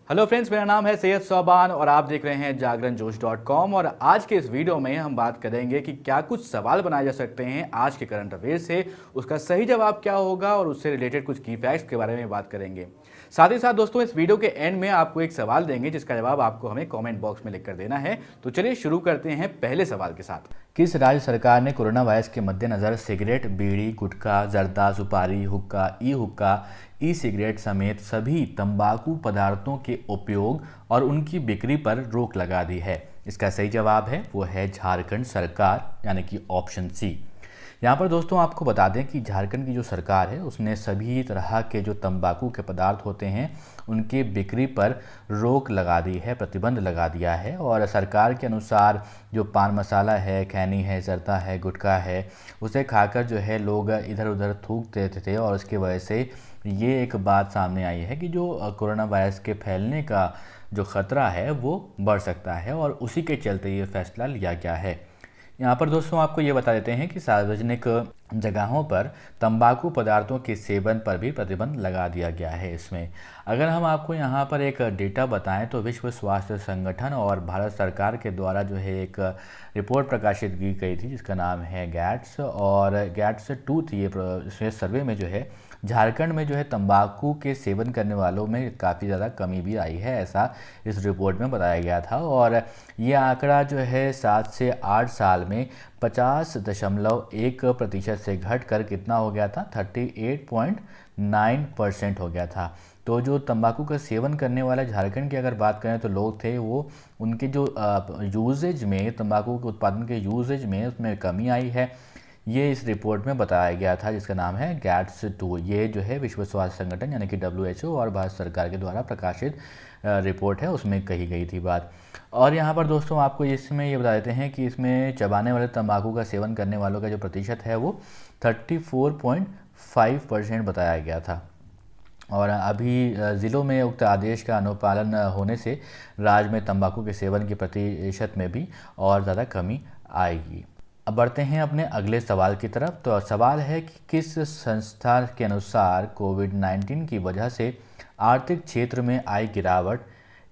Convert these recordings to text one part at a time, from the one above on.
Hello friends, मेरा नाम है सैयद सोबान और आप देख रहे हैं जागरणजोश.com। और आज के इस वीडियो में हम बात करेंगे कि क्या कुछ सवाल बनाए जा सकते हैं आज के करंट अफेयर से, उसका सही जवाब क्या होगा और उससे रिलेटेड कुछ की फैक्ट्स के बारे में बात करेंगे। साथ ही साथ दोस्तों, इस वीडियो के एंड में आपको एक सवाल देंगे जिसका जवाब आपको हमें कॉमेंट बॉक्स में लिख कर देना है। तो चलिए शुरू करते हैं पहले सवाल के साथ। किस राज्य सरकार ने कोरोना वायरस के मद्देनजर सिगरेट, बीड़ी, गुटखा, जर्दा, सुपारी, हुक्का, ई सिगरेट समेत सभी तंबाकू पदार्थों के उपयोग और उनकी बिक्री पर रोक लगा दी है? इसका सही जवाब है वो है झारखंड सरकार, यानी कि ऑप्शन सी। यहाँ पर दोस्तों आपको बता दें कि झारखंड की जो सरकार है उसने सभी तरह के जो तंबाकू के पदार्थ होते हैं उनके बिक्री पर रोक लगा दी है, प्रतिबंध लगा दिया है। और सरकार के अनुसार जो पान मसाला है, खैनी है, जर्दा है, गुटखा है, उसे खाकर जो है लोग इधर उधर थूक देते थे और उसकी वजह से ये एक बात सामने आई है कि जो कोरोना वायरस के फैलने का जो ख़तरा है वो बढ़ सकता है और उसी के चलते ये फैसला लिया गया है। यहाँ पर दोस्तों आपको ये बता देते हैं कि सार्वजनिक जगहों पर तंबाकू पदार्थों के सेवन पर भी प्रतिबंध लगा दिया गया है इसमें। अगर हम आपको यहाँ पर एक डेटा बताएं तो विश्व स्वास्थ्य संगठन और भारत सरकार के द्वारा जो है एक रिपोर्ट प्रकाशित की गई थी जिसका नाम है गैट्स, और गैट्स 2 थी ये सर्वे में जो है झारखंड में जो है तंबाकू के सेवन करने वालों में काफ़ी ज़्यादा कमी भी आई है, ऐसा इस रिपोर्ट में बताया गया था। और ये आंकड़ा जो है 7 से 8 साल में 50.1% से घटकर कितना हो गया था, 38.9% हो गया था। तो जो तंबाकू का सेवन करने वाला झारखंड की अगर बात करें तो लोग थे वो उनके जो यूजेज में, तंबाकू के उत्पादन के यूजेज में उसमें कमी आई है, ये इस रिपोर्ट में बताया गया था जिसका नाम है गैट्स 2। ये जो है विश्व स्वास्थ्य संगठन यानी कि WHO और भारत सरकार के द्वारा प्रकाशित रिपोर्ट है, उसमें कही गई थी बात। और यहाँ पर दोस्तों आपको इसमें ये बता देते हैं कि इसमें चबाने वाले तंबाकू का सेवन करने वालों का जो प्रतिशत है वो 34.5% बताया गया था। और अभी ज़िलों में उक्त आदेश का अनुपालन होने से राज्य में तंबाकू के सेवन के प्रतिशत में भी और ज़्यादा कमी आएगी। अब बढ़ते हैं अपने अगले सवाल की तरफ। तो सवाल है कि किस संस्था के अनुसार कोविड-19 की वजह से आर्थिक क्षेत्र में आई गिरावट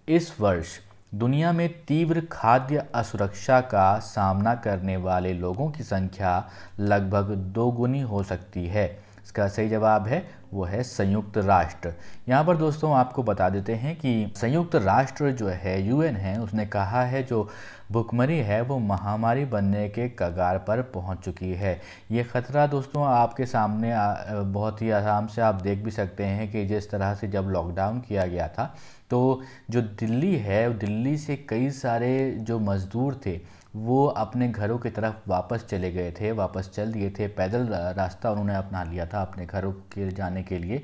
इस वर्ष दुनिया में तीव्र खाद्य असुरक्षा का सामना करने वाले लोगों की संख्या लगभग दोगुनी हो सकती है? इसका सही जवाब है वो है संयुक्त राष्ट्र। यहाँ पर दोस्तों आपको बता देते हैं कि संयुक्त राष्ट्र जो है UN है, उसने कहा है जो भुखमरी है वो महामारी बनने के कगार पर पहुंच चुकी है। ये ख़तरा दोस्तों आपके सामने बहुत ही आराम से आप देख भी सकते हैं कि जिस तरह से जब लॉकडाउन किया गया था तो जो दिल्ली है, दिल्ली से कई सारे जो मज़दूर थे वो अपने घरों की तरफ वापस चले गए थे, वापस चल दिए थे, पैदल रास्ता उन्होंने अपना लिया था अपने घरों के जाने के लिए।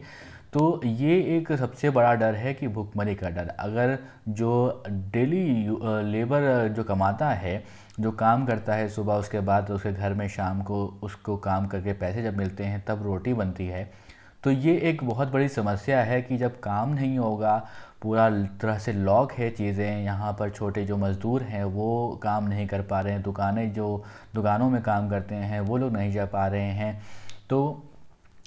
तो ये एक सबसे बड़ा डर है कि भुखमरी का डर। अगर जो डेली लेबर जो कमाता है, जो काम करता है सुबह, उसके बाद उसके घर में शाम को उसको काम करके पैसे जब मिलते हैं तब रोटी बनती है, तो ये एक बहुत बड़ी समस्या है कि जब काम नहीं होगा, पूरा तरह से लॉक है चीज़ें, यहाँ पर छोटे जो मज़दूर हैं वो काम नहीं कर पा रहे हैं, दुकानों में काम करते हैं वो लोग नहीं जा पा रहे हैं, तो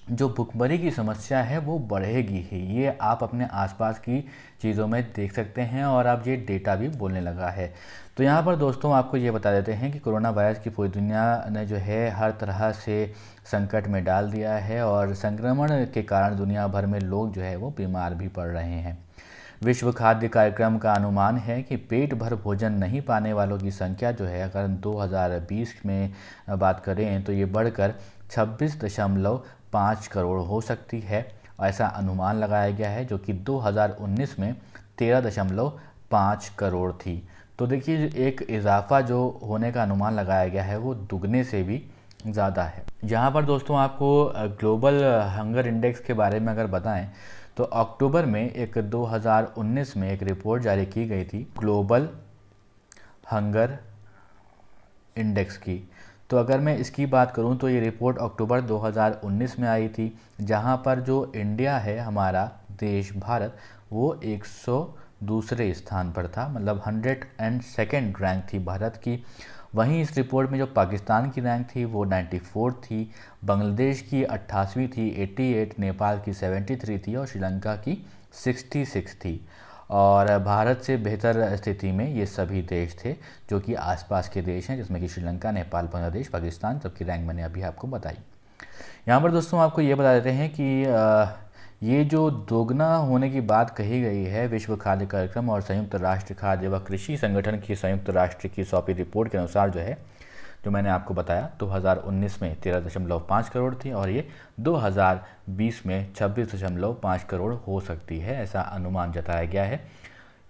जो भुखमरी की समस्या है वो बढ़ेगी ही। ये आप अपने आसपास की चीज़ों में देख सकते हैं और अब ये डेटा भी बोलने लगा है। तो यहाँ पर दोस्तों आपको ये बता देते हैं कि कोरोना वायरस की पूरी दुनिया ने जो है हर तरह से संकट में डाल दिया है और संक्रमण के कारण दुनिया भर में लोग जो है वो बीमार भी पड़ रहे हैं। विश्व खाद्य कार्यक्रम का अनुमान है कि पेट भर भोजन नहीं पाने वालों की संख्या जो है, अगर 2020 में बात करें तो ये बढ़कर 26.5 करोड़ हो सकती है, ऐसा अनुमान लगाया गया है, जो कि 2019 में 13.5 करोड़ थी। तो देखिए एक इजाफा जो होने का अनुमान लगाया गया है वो दुगने से भी ज़्यादा है। यहाँ पर दोस्तों आपको ग्लोबल हंगर इंडेक्स के बारे में अगर बताएं तो अक्टूबर में 2019 में एक रिपोर्ट जारी की गई थी ग्लोबल हंगर इंडेक्स की। तो अगर मैं इसकी बात करूं तो ये रिपोर्ट अक्टूबर 2019 में आई थी, जहां पर जो इंडिया है, हमारा देश भारत, वो 102 स्थान पर था, मतलब 102nd रैंक थी भारत की। वहीं इस रिपोर्ट में जो पाकिस्तान की रैंक थी वो 94 थी, बांग्लादेश की 88वीं थी 88, नेपाल की 73 थी और श्रीलंका की 66 थी। और भारत से बेहतर स्थिति में ये सभी देश थे जो कि आसपास के देश हैं, जिसमें कि श्रीलंका, नेपाल, बांग्लादेश, पाकिस्तान, सबकी रैंक मैंने अभी आपको बताई। यहाँ पर दोस्तों आपको ये बता देते हैं कि ये जो दोगुना होने की बात कही गई है, विश्व खाद्य कार्यक्रम और संयुक्त राष्ट्र खाद्य व कृषि संगठन की संयुक्त राष्ट्र की सौंपी रिपोर्ट के अनुसार जो है, जो मैंने आपको बताया 2019 में 13.5 करोड़ थी और ये 2020 में 26.5 करोड़ हो सकती है, ऐसा अनुमान जताया गया है।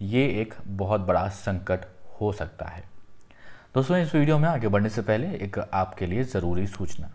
ये एक बहुत बड़ा संकट हो सकता है। दोस्तों इस वीडियो में आगे बढ़ने से पहले एक आपके लिए ज़रूरी सूचना।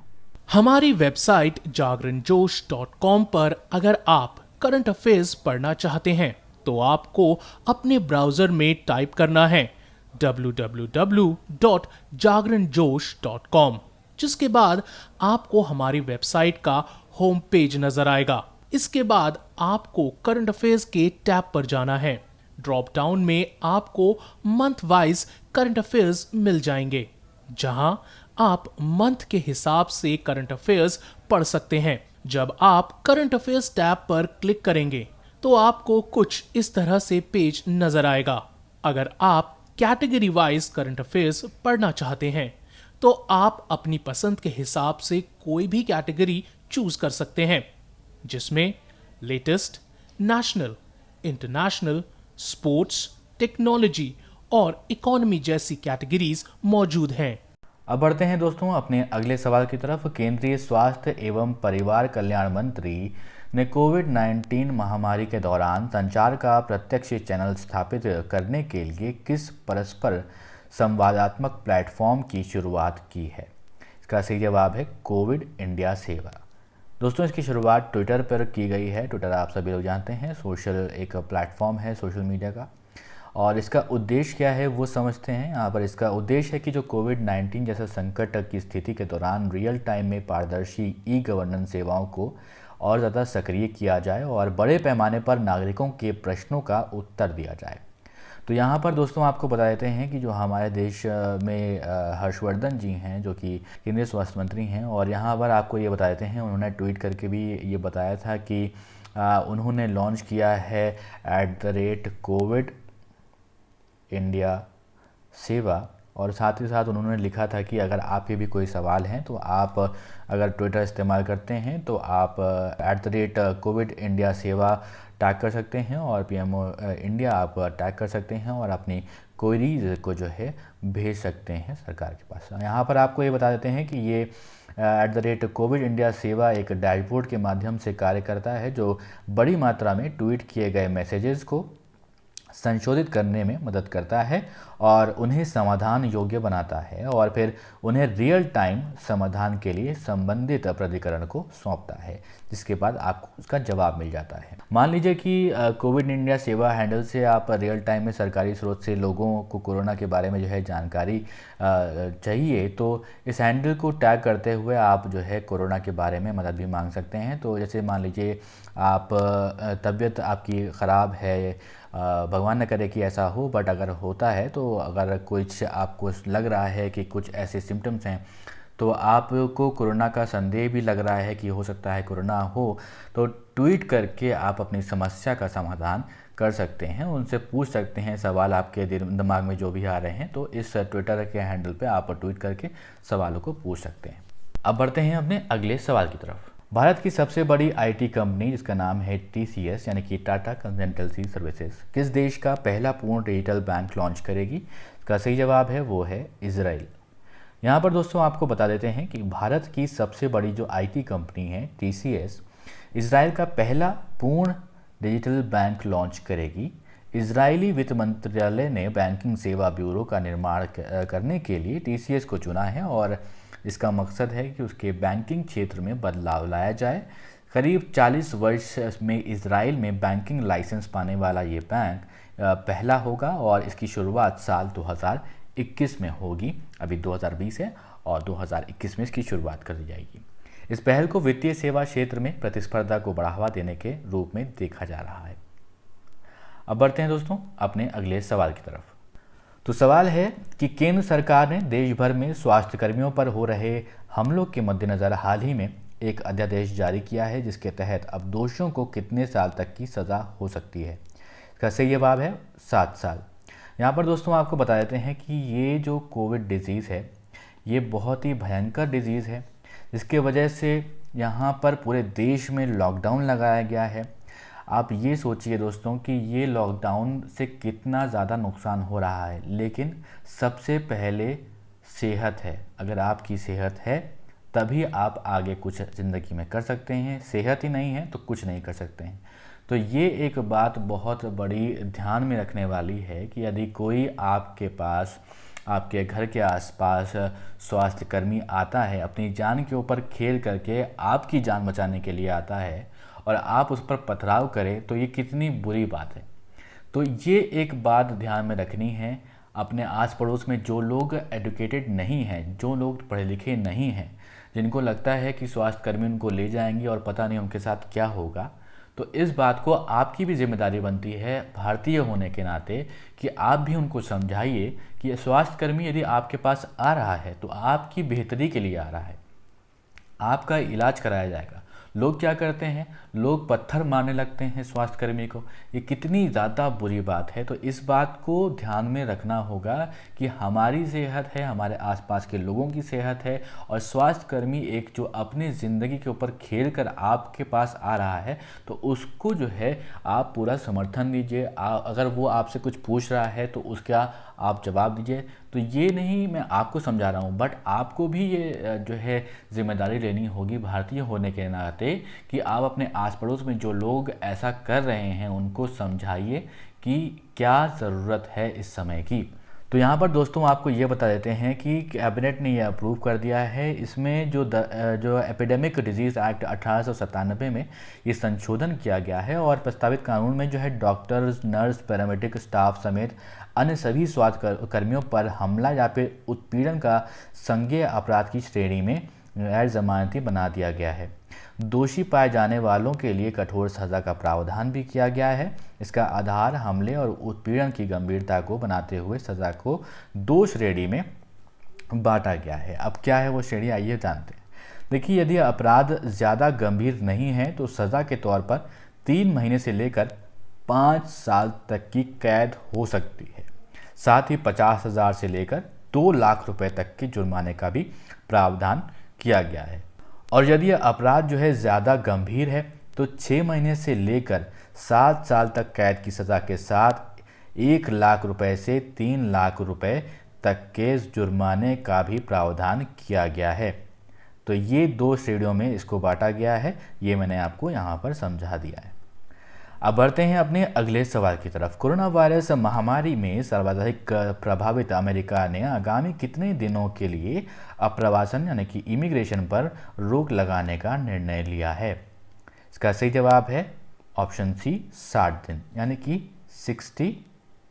हमारी वेबसाइट जागरणजोश.com पर अगर आप करंट अफेयर्स पढ़ना चाहते हैं तो आपको अपने ब्राउजर में टाइप करना है www.jagranjosh.com, जिसके बाद आपको हमारी वेबसाइट का होम पेज नजर आएगा। इसके बाद आपको करंट अफेयर्स के टैब पर जाना है। ड्रॉप डाउन में आपको मंथ वाइज करंट अफेयर्स मिल जाएंगे, जहां आप मंथ के हिसाब से करंट अफेयर्स पढ़ सकते हैं। जब आप करंट अफेयर्स टैब पर क्लिक करेंगे तो आपको कुछ इस तरह से पेज नजर आएगा। अगर आप कैटेगरी वाइज करंट अफेयर्स पढ़ना चाहते हैं तो आप अपनी पसंद के हिसाब से कोई भी कैटेगरी चूज कर सकते हैं, जिसमें latest, national, international, sports, technology और इकोनॉमी जैसी कैटेगरीज मौजूद हैं। अब बढ़ते हैं दोस्तों अपने अगले सवाल की तरफ। केंद्रीय स्वास्थ्य एवं परिवार कल्याण मंत्री ने कोविड-19 महामारी के दौरान संचार का प्रत्यक्ष चैनल स्थापित करने के लिए किस परस्पर संवादात्मक प्लेटफॉर्म की शुरुआत की है? इसका सही जवाब है कोविड इंडिया सेवा। दोस्तों इसकी शुरुआत ट्विटर पर की गई है। ट्विटर आप सभी लोग जानते हैं सोशल एक प्लेटफॉर्म है सोशल मीडिया का, और इसका उद्देश्य क्या है वो समझते हैं। यहाँ पर इसका उद्देश्य है कि जो कोविड-19 जैसा संकट की स्थिति के दौरान रियल टाइम में पारदर्शी ई गवर्नेंस सेवाओं को और ज़्यादा सक्रिय किया जाए और बड़े पैमाने पर नागरिकों के प्रश्नों का उत्तर दिया जाए। तो यहाँ पर दोस्तों आपको बता देते हैं कि जो हमारे देश में हर्षवर्धन जी हैं जो कि केंद्रीय स्वास्थ्य मंत्री हैं, और यहाँ पर आपको ये बता देते हैं उन्होंने ट्वीट करके भी ये बताया था कि उन्होंने लॉन्च किया है @कोविड इंडिया सेवा, और साथ ही साथ उन्होंने लिखा था कि अगर आपके भी कोई सवाल हैं तो आप अगर ट्विटर इस्तेमाल करते हैं तो आप @कोविड इंडिया सेवा टैग कर सकते हैं और PMO इंडिया आप टैग कर सकते हैं और अपनी क्वेरीज को जो है भेज सकते हैं सरकार के पास। यहाँ पर आपको ये बता देते हैं कि ये @कोविड इंडिया सेवा एक डैशबोर्ड के माध्यम से कार्य करता है जो बड़ी मात्रा में ट्वीट किए गए मैसेजेस को संशोधित करने में मदद करता है और उन्हें समाधान योग्य बनाता है और फिर उन्हें रियल टाइम समाधान के लिए संबंधित प्राधिकरण को सौंपता है, जिसके बाद आपको उसका जवाब मिल जाता है। मान लीजिए कि कोविड इंडिया सेवा हैंडल से आप रियल टाइम में सरकारी स्रोत से लोगों को कोरोना के बारे में जो है जानकारी चाहिए, तो इस हैंडल को टैग करते हुए आप जो है कोरोना के बारे में मदद भी मांग सकते हैं। तो जैसे मान लीजिए आप तबीयत आपकी ख़राब है, भगवान न करे कि ऐसा हो, बट अगर होता है तो अगर कुछ आपको लग रहा है कि कुछ ऐसे सिम्टम्स हैं तो आपको कोरोना का संदेह भी लग रहा है कि हो सकता है कोरोना हो, तो ट्वीट करके आप अपनी समस्या का समाधान कर सकते हैं, उनसे पूछ सकते हैं सवाल आपके दिमाग में जो भी आ रहे हैं, तो इस ट्विटर के हैंडल पे आप ट्वीट करके सवालों को पूछ सकते हैं। अब बढ़ते हैं अपने अगले सवाल की तरफ। भारत की सबसे बड़ी IT कंपनी जिसका नाम है TCS यानी कि टाटा कंसल्टेंसी सर्विसेज किस देश का पहला पूर्ण डिजिटल बैंक लॉन्च करेगी? इसका सही जवाब है वो है इजराइल। यहाँ पर दोस्तों आपको बता देते हैं कि भारत की सबसे बड़ी जो IT कंपनी है TCS इजराइल का पहला पूर्ण डिजिटल बैंक लॉन्च करेगी। इजरायली वित्त मंत्रालय ने बैंकिंग सेवा ब्यूरो का निर्माण करने के लिए TCS को चुना है और इसका मकसद है कि उसके बैंकिंग क्षेत्र में बदलाव लाया जाए। करीब 40 वर्ष में इजराइल में बैंकिंग लाइसेंस पाने वाला ये बैंक पहला होगा और इसकी शुरुआत साल 2021 में होगी। अभी 2020 है और 2021 में इसकी शुरुआत कर दी जाएगी। इस पहल को वित्तीय सेवा क्षेत्र में प्रतिस्पर्धा को बढ़ावा देने के रूप में देखा जा रहा है। अब बढ़ते हैं दोस्तों अपने अगले सवाल की तरफ। तो सवाल है कि केंद्र सरकार ने देश भर में स्वास्थ्य कर्मियों पर हो रहे हमलों के मद्देनज़र हाल ही में एक अध्यादेश जारी किया है, जिसके तहत अब दोषियों को कितने साल तक की सज़ा हो सकती है? इसका सही जवाब है 7 साल। यहाँ पर दोस्तों आपको बता देते हैं कि ये जो कोविड डिज़ीज़ है ये बहुत ही भयंकर डिज़ीज़ है, जिसके वजह से यहाँ पर पूरे देश में लॉकडाउन लगाया गया है। आप ये सोचिए दोस्तों कि ये लॉकडाउन से कितना ज़्यादा नुकसान हो रहा है, लेकिन सबसे पहले सेहत है। अगर आपकी सेहत है तभी आप आगे कुछ ज़िंदगी में कर सकते हैं, सेहत ही नहीं है तो कुछ नहीं कर सकते हैं। तो ये एक बात बहुत बड़ी ध्यान में रखने वाली है कि यदि कोई आपके पास, आपके घर के आसपास स्वास्थ्यकर्मी आता है, अपनी जान के ऊपर खेल करके आपकी जान बचाने के लिए आता है और आप उस पर पथराव करें, तो ये कितनी बुरी बात है। तो ये एक बात ध्यान में रखनी है। अपने आस पड़ोस में जो लोग एजुकेटेड नहीं हैं, जो लोग पढ़े लिखे नहीं हैं, जिनको लगता है कि स्वास्थ्यकर्मी उनको ले जाएंगे और पता नहीं उनके साथ क्या होगा, तो इस बात को आपकी भी जिम्मेदारी बनती है भारतीय होने के नाते कि आप भी उनको समझाइए कि स्वास्थ्यकर्मी यदि आपके पास आ रहा है तो आपकी बेहतरी के लिए आ रहा है, आपका इलाज कराया जाएगा। लोग क्या करते हैं, लोग पत्थर मारने लगते हैं स्वास्थ्यकर्मी को। ये कितनी ज़्यादा बुरी बात है। तो इस बात को ध्यान में रखना होगा कि हमारी सेहत है, हमारे आसपास के लोगों की सेहत है, और स्वास्थ्यकर्मी एक जो अपनी ज़िंदगी के ऊपर खेल कर आपके पास आ रहा है तो उसको जो है आप पूरा समर्थन दीजिए। अगर वो आपसे कुछ पूछ रहा है तो उसका आप जवाब दीजिए। तो ये नहीं मैं आपको समझा रहा हूँ, बट आपको भी ये जो है जिम्मेदारी लेनी होगी भारतीय होने के नाते कि आप अपने आस पड़ोस में जो लोग ऐसा कर रहे हैं उनको समझाइए कि क्या ज़रूरत है इस समय की। तो यहाँ पर दोस्तों आपको ये बता देते हैं कि कैबिनेट ने ये अप्रूव कर दिया है। इसमें जो एपिडेमिक डिजीज़ एक्ट 1897 में ये संशोधन किया गया है और प्रस्तावित कानून में जो है डॉक्टर्स, नर्स, पैरामेडिक स्टाफ समेत अन्य सभी स्वास्थ्य कर्मियों पर हमला या फिर उत्पीड़न का संज्ञेय अपराध की श्रेणी में गैर जमानती बना दिया गया है। दोषी पाए जाने वालों के लिए कठोर सज़ा का प्रावधान भी किया गया है। इसका आधार हमले और उत्पीड़न की गंभीरता को बनाते हुए सज़ा को 2 श्रेणी में बांटा गया है। अब क्या है वो श्रेणी, आइए जानते हैं। देखिए, यदि अपराध ज़्यादा गंभीर नहीं है तो सज़ा के तौर पर 3 महीने से लेकर 5 साल तक की कैद हो सकती है। साथ ही 50,000 से लेकर 2 लाख रुपए तक के जुर्माने का भी प्रावधान किया गया है। और यदि अपराध जो है ज़्यादा गंभीर है तो 6 महीने से लेकर 7 साल तक कैद की सज़ा के साथ 1 लाख रुपए से 3 लाख रुपए तक के जुर्माने का भी प्रावधान किया गया है। तो ये 2 श्रेणियों में इसको बांटा गया है। ये मैंने आपको यहाँ पर समझा दिया है। अब बढ़ते हैं अपने अगले सवाल की तरफ। कोरोना वायरस महामारी में सर्वाधिक प्रभावित अमेरिका ने आगामी कितने दिनों के लिए अप्रवासन यानी कि इमिग्रेशन पर रोक लगाने का निर्णय लिया है? इसका सही जवाब है ऑप्शन सी 60 दिन यानी कि 60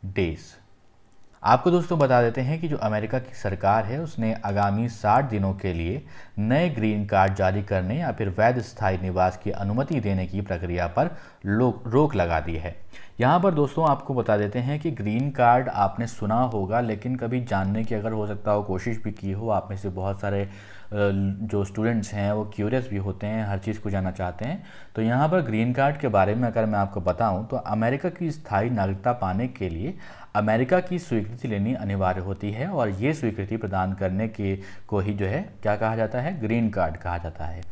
डेज। आपको दोस्तों बता देते हैं कि जो अमेरिका की सरकार है उसने आगामी 60 दिनों के लिए नए ग्रीन कार्ड जारी करने या फिर वैध स्थायी निवास की अनुमति देने की प्रक्रिया पर रोक लगा दी है। यहाँ पर दोस्तों आपको बता देते हैं कि ग्रीन कार्ड आपने सुना होगा, लेकिन कभी जानने की अगर हो सकता हो कोशिश भी की हो। आप में से बहुत सारे जो स्टूडेंट्स हैं वो क्यूरियस भी होते हैं, हर चीज़ को जानना चाहते हैं। तो यहाँ पर ग्रीन कार्ड के बारे में अगर मैं आपको बताऊँ तो अमेरिका की स्थायी नागरिकता पाने के लिए अमेरिका की स्वीकृति लेनी अनिवार्य होती है, और ये स्वीकृति प्रदान करने के को ही जो है क्या कहा जाता है, ग्रीन कार्ड कहा जाता है।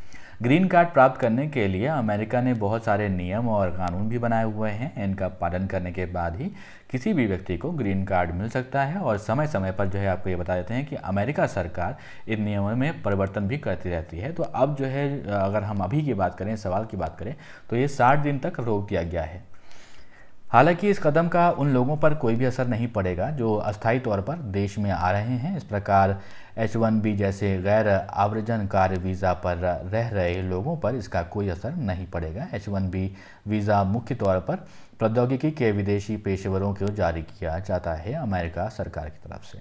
ग्रीन कार्ड प्राप्त करने के लिए अमेरिका ने बहुत सारे नियम और कानून भी बनाए हुए हैं। इनका पालन करने के बाद ही किसी भी व्यक्ति को ग्रीन कार्ड मिल सकता है, और समय समय पर जो है आपको ये बता देते हैं कि अमेरिका सरकार इन नियमों में परिवर्तन भी करती रहती है। तो अब जो है अगर हम अभी की बात करें, सवाल की बात करें, तो ये 60 दिन तक रोक दिया गया है। हालांकि इस कदम का उन लोगों पर कोई भी असर नहीं पड़ेगा जो अस्थायी तौर पर देश में आ रहे हैं। इस प्रकार H1B जैसे गैर आव्रजनकारी वीज़ा पर रह रहे लोगों पर इसका कोई असर नहीं पड़ेगा। H1B वीज़ा मुख्य तौर पर प्रौद्योगिकी के विदेशी पेशेवरों को जारी किया जाता है अमेरिका सरकार की तरफ से।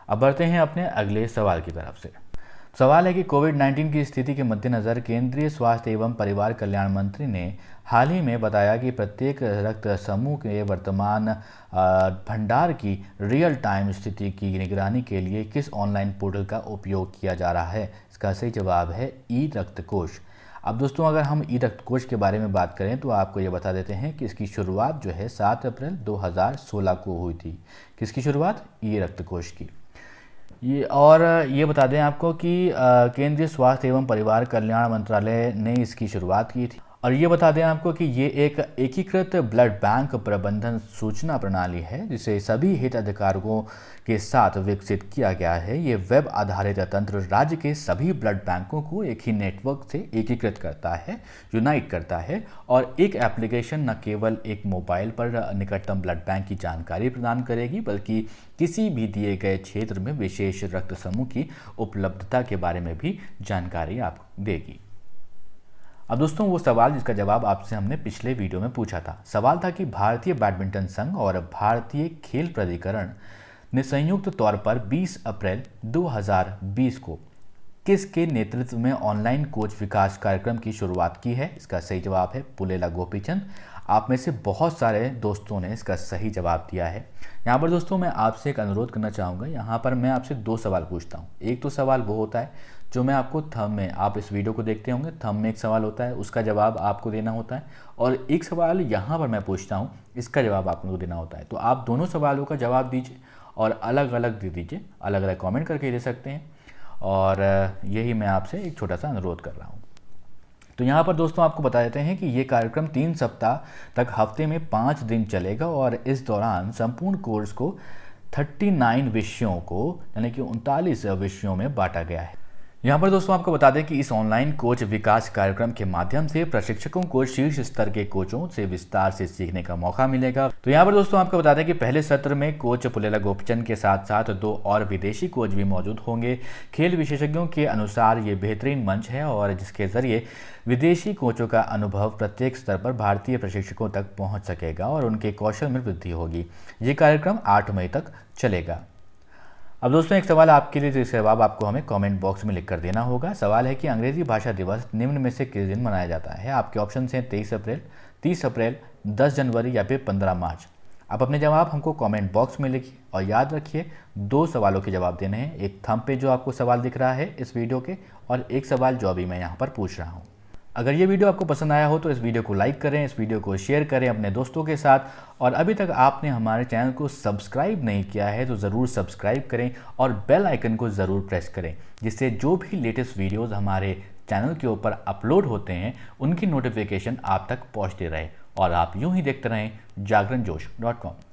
अब बढ़ते हैं अपने अगले सवाल की तरफ से। सवाल है कि कोविड-19 की स्थिति के मद्देनज़र केंद्रीय स्वास्थ्य एवं परिवार कल्याण मंत्री ने हाल ही में बताया कि प्रत्येक रक्त समूह के वर्तमान भंडार की रियल टाइम स्थिति की निगरानी के लिए किस ऑनलाइन पोर्टल का उपयोग किया जा रहा है? इसका सही जवाब है ई रक्त कोष। अब दोस्तों अगर हम ई रक्त कोष के बारे में बात करें तो आपको ये बता देते हैं कि इसकी शुरुआत जो है 7 अप्रैल 2016 को हुई थी। किसकी शुरुआत? ई रक्त कोष की। ये बता दें आपको कि केंद्रीय स्वास्थ्य एवं परिवार कल्याण मंत्रालय ने इसकी शुरुआत की थी। और ये बता दें आपको कि ये एक एकीकृत ब्लड बैंक प्रबंधन सूचना प्रणाली है जिसे सभी हितधारकों के साथ विकसित किया गया है। ये वेब आधारित तंत्र राज्य के सभी ब्लड बैंकों को एक ही नेटवर्क से एकीकृत करता है, यूनाइट करता है और एक एप्लीकेशन न केवल एक मोबाइल पर निकटतम ब्लड बैंक की जानकारी प्रदान करेगी बल्कि किसी भी दिए गए क्षेत्र में विशेष रक्त समूह की उपलब्धता के बारे में भी जानकारी आपको देगी। अब दोस्तों वो सवाल जिसका जवाब आपसे हमने पिछले वीडियो में पूछा था, सवाल था कि भारतीय बैडमिंटन संघ और भारतीय खेल प्राधिकरण ने संयुक्त तौर पर 20 अप्रैल 2020 को किसके नेतृत्व में ऑनलाइन कोच विकास कार्यक्रम की शुरुआत की है? इसका सही जवाब है पुलेला गोपीचंद। आप में से बहुत सारे दोस्तों ने इसका सही जवाब दिया है। यहाँ पर दोस्तों मैं आपसे एक अनुरोध करना चाहूँगा, यहाँ पर मैं आपसे 2 सवाल पूछता हूँ। एक तो सवाल वो होता है जो मैं आपको थंब में, आप इस वीडियो को देखते होंगे, थंब में एक सवाल होता है, उसका जवाब आपको देना होता है और एक सवाल यहाँ पर मैं पूछता हूँ, इसका जवाब आपको देना होता है। तो आप दोनों सवालों का जवाब दीजिए और अलग अलग दे दीजिए, अलग अलग कॉमेंट करके दे सकते हैं और यही मैं आपसे एक छोटा सा अनुरोध कर रहा हूँ। तो यहाँ पर दोस्तों आपको बता देते हैं कि ये कार्यक्रम 3 सप्ताह तक हफ्ते में 5 दिन चलेगा और इस दौरान संपूर्ण कोर्स को 39 विषयों को यानी कि 39 विषयों में बांटा गया है। यहाँ पर दोस्तों आपको बता दें कि इस ऑनलाइन कोच विकास कार्यक्रम के माध्यम से प्रशिक्षकों को शीर्ष स्तर के कोचों से विस्तार से सीखने का मौका मिलेगा। तो यहाँ पर दोस्तों आपको बता दें कि पहले सत्र में कोच पुलेला गोपीचंद के साथ साथ 2 और विदेशी कोच भी मौजूद होंगे। खेल विशेषज्ञों के अनुसार ये बेहतरीन मंच है और जिसके जरिए विदेशी कोचों का अनुभव प्रत्येक स्तर पर भारतीय प्रशिक्षकों तक पहुँच सकेगा और उनके कौशल में वृद्धि होगी। ये कार्यक्रम 8 मई तक चलेगा। अब दोस्तों एक सवाल आपके लिए, जिसका जवाब आपको हमें कमेंट बॉक्स में लिखकर देना होगा। सवाल है कि अंग्रेजी भाषा दिवस निम्न में से किस दिन मनाया जाता है? आपके ऑप्शन हैं 23 अप्रैल, 30 अप्रैल, 10 जनवरी या फिर 15 मार्च। आप अपने जवाब हमको कमेंट बॉक्स में लिखिए और याद रखिए 2 सवालों के जवाब देने हैं। एक थंब पे जो आपको सवाल दिख रहा है इस वीडियो के और एक सवाल जो अभी मैं यहाँ पर पूछ रहा हूँ। अगर ये वीडियो आपको पसंद आया हो तो इस वीडियो को लाइक करें, इस वीडियो को शेयर करें अपने दोस्तों के साथ और अभी तक आपने हमारे चैनल को सब्सक्राइब नहीं किया है तो ज़रूर सब्सक्राइब करें और बेल आइकन को ज़रूर प्रेस करें, जिससे जो भी लेटेस्ट वीडियोज़ हमारे चैनल के ऊपर अपलोड होते हैं उनकी नोटिफिकेशन आप तक पहुँचते रहे और आप यूँ ही देखते रहें जागरणजोश.com।